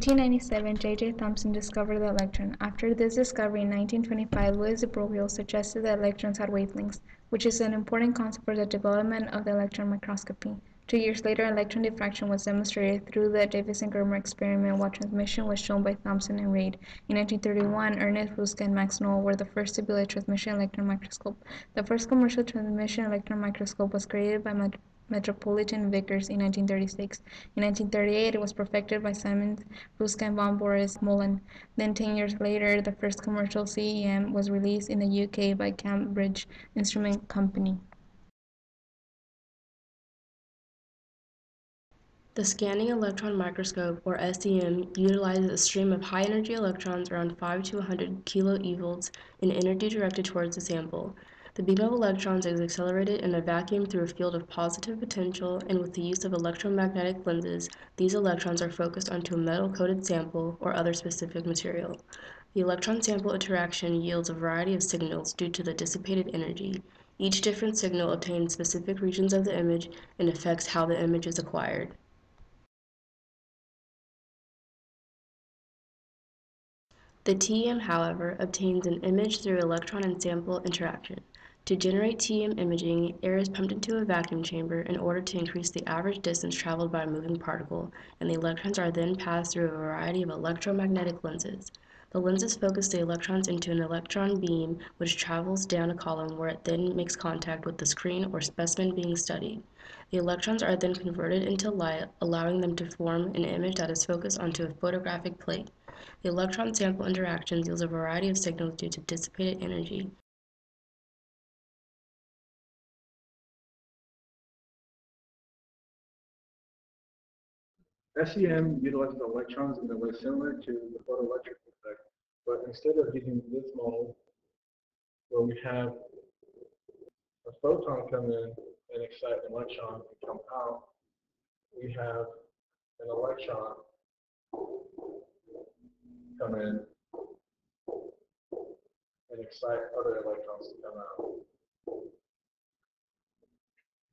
1897, J.J. Thomson discovered the electron. After this discovery in 1925, Louis de Broglie suggested that electrons had wavelengths, which is an important concept for the development of the electron microscopy. 2 years later, electron diffraction was demonstrated through the Davis-Germer experiment, while transmission was shown by Thomson and Reid. In 1931, Ernest Rutherford and Max Noel were the first to build a transmission electron microscope. The first commercial transmission electron microscope was created by Metropolitan Vickers in 1936. In 1938, it was perfected by Simons, Ruska, and von Boris Mullen. Then 10 years later, the first commercial CEM was released in the UK by Cambridge Instrument Company. The scanning electron microscope, or SEM, utilizes a stream of high-energy electrons around 5 to 100 keV in energy directed towards the sample. The beam of electrons is accelerated in a vacuum through a field of positive potential, and with the use of electromagnetic lenses, these electrons are focused onto a metal-coated sample or other specific material. The electron-sample interaction yields a variety of signals due to the dissipated energy. Each different signal obtains specific regions of the image and affects how the image is acquired. The TEM, however, obtains an image through electron and sample interaction. To generate TEM imaging, air is pumped into a vacuum chamber in order to increase the average distance traveled by a moving particle, and the electrons are then passed through a variety of electromagnetic lenses. The lenses focus the electrons into an electron beam, which travels down a column where it then makes contact with the screen or specimen being studied. The electrons are then converted into light, allowing them to form an image that is focused onto a photographic plate. The electron-sample interaction yields a variety of signals due to dissipated energy. SEM utilizes electrons in a way similar to the photoelectric effect, but instead of using this model where we have a photon come in and excite an electron and come out, we have an electron come in and excite other electrons to come out.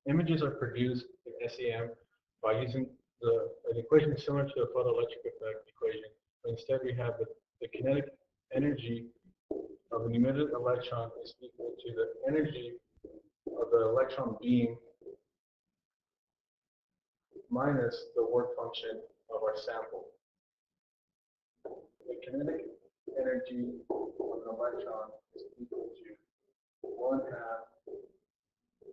Images are produced in SEM by using an equation similar to the photoelectric effect equation, but instead we have the kinetic energy of an emitted electron is equal to the energy of the electron beam minus the work function of our sample. The kinetic energy of an electron is equal to 1/2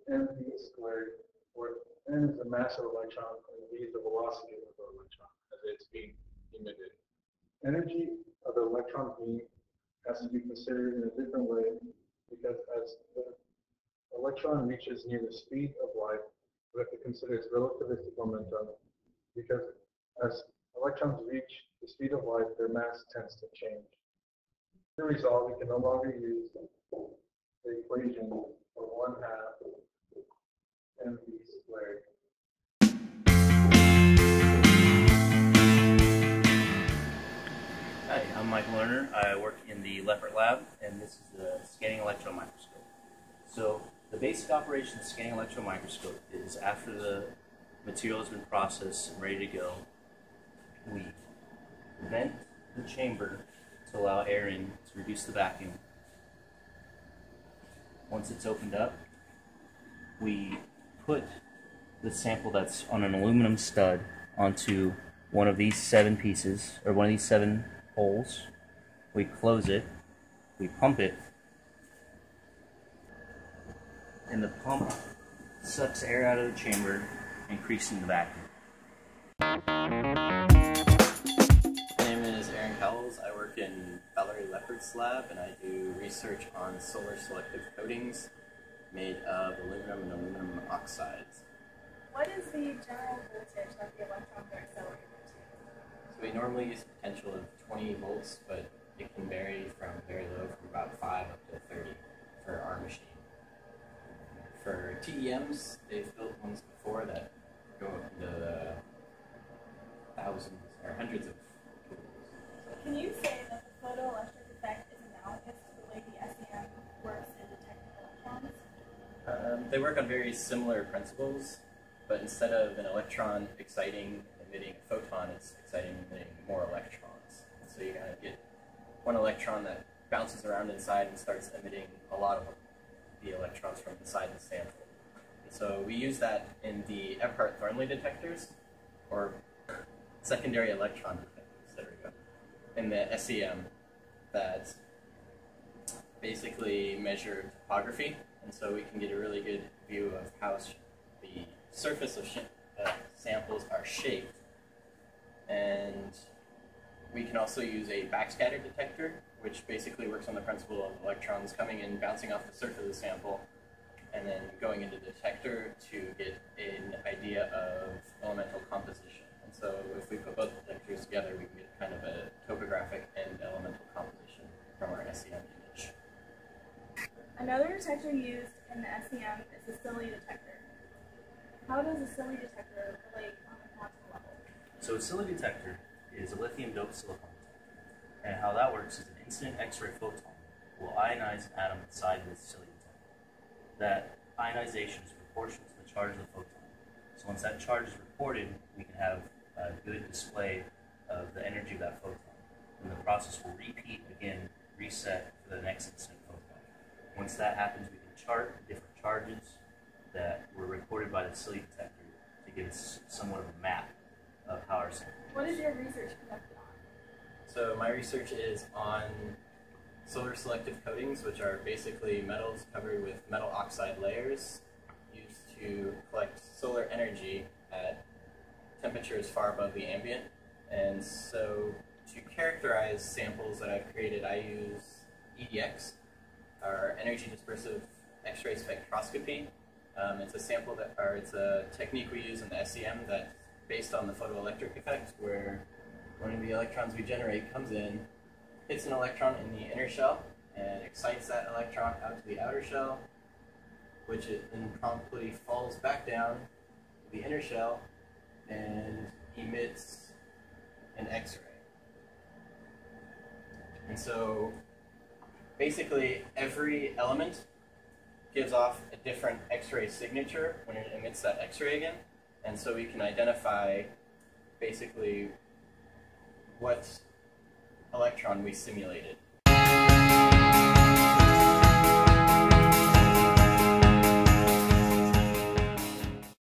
mv squared, where n is the mass of the electron and v is the velocity of the electron as it's being emitted. Energy of the electron beam has to be considered in a different way because as the electron reaches near the speed of light, we have to consider its relativistic momentum because as electrons reach the speed of light, their mass tends to change. As a result, we can no longer use the equation for 1/2 mv squared. Hi, I'm Michael Lerner. I work in the Leopard Lab, and this is the scanning electron microscope. So the basic operation of the scanning electron microscope is after the material has been processed and ready to go, we vent the chamber to allow air in to reduce the vacuum. Once it's opened up, we put the sample that's on an aluminum stud onto one of these 7 pieces, or one of these 7 holes. We close it, we pump it, and the pump sucks air out of the chamber, increasing the vacuum. My name is Aaron Cowles. I work in Valerie Leopard's lab, and I do research on solar selective coatings made of aluminum and aluminum oxides. What is the general voltage that the electrons are accelerated to? So we normally use a potential of 20 volts, but it can vary from very low, from about 5 up to 30 for our machine. For TEMs, they've built ones before that go up into the thousands or hundreds of kilowatts. Can you say that the photoelectric effect is analogous to the way the SEM works in detecting electrons? They work on very similar principles, but instead of an electron exciting an emitting a photon, it's exciting emitting more electrons. So you kind of get one electron that bounces around inside and starts emitting a lot of the electrons from inside the sample. And so we use that in the Eberhardt-Thornley detectors, or secondary electron detectors, there we go, in the SEM that basically measure topography, and so we can get a really good view of how the surface of samples are shaped. And we can also use a backscatter detector, which basically works on the principle of electrons coming in, bouncing off the surface of the sample, and then going into the detector to get an idea of elemental composition. And so if we put both detectors together, we can get kind of a topographic and elemental composition from our SEM image. Another detector used in the SEM is the Silly detector. How does a Silly detector relate on a quantum level? So a Silly detector is a lithium-doped silicon detector, and how that works is an incident X-ray photon will ionize an atom inside this Silly detector. That ionization is proportional to the charge of the photon. So once that charge is reported, we can have a good display of the energy of that photon. And the process will repeat again, reset for the next incident photon. Once that happens, we can chart different charges that were recorded by the Silly detector to give us somewhat of a map of how our sample. What is your research conducted on? So my research is on solar selective coatings, which are basically metals covered with metal oxide layers used to collect solar energy at temperatures far above the ambient. And so to characterize samples that I've created, I use EDX, our energy dispersive X-ray spectroscopy. It's a sample that, or it's a technique we use in the SEM that's based on the photoelectric effect, where one of the electrons we generate comes in, hits an electron in the inner shell, and excites that electron out to the outer shell, which it then promptly falls back down to the inner shell and emits an X-ray. And so basically every element gives off a different X-ray signature when it emits that X-ray again, and so we can identify basically what electron we simulated.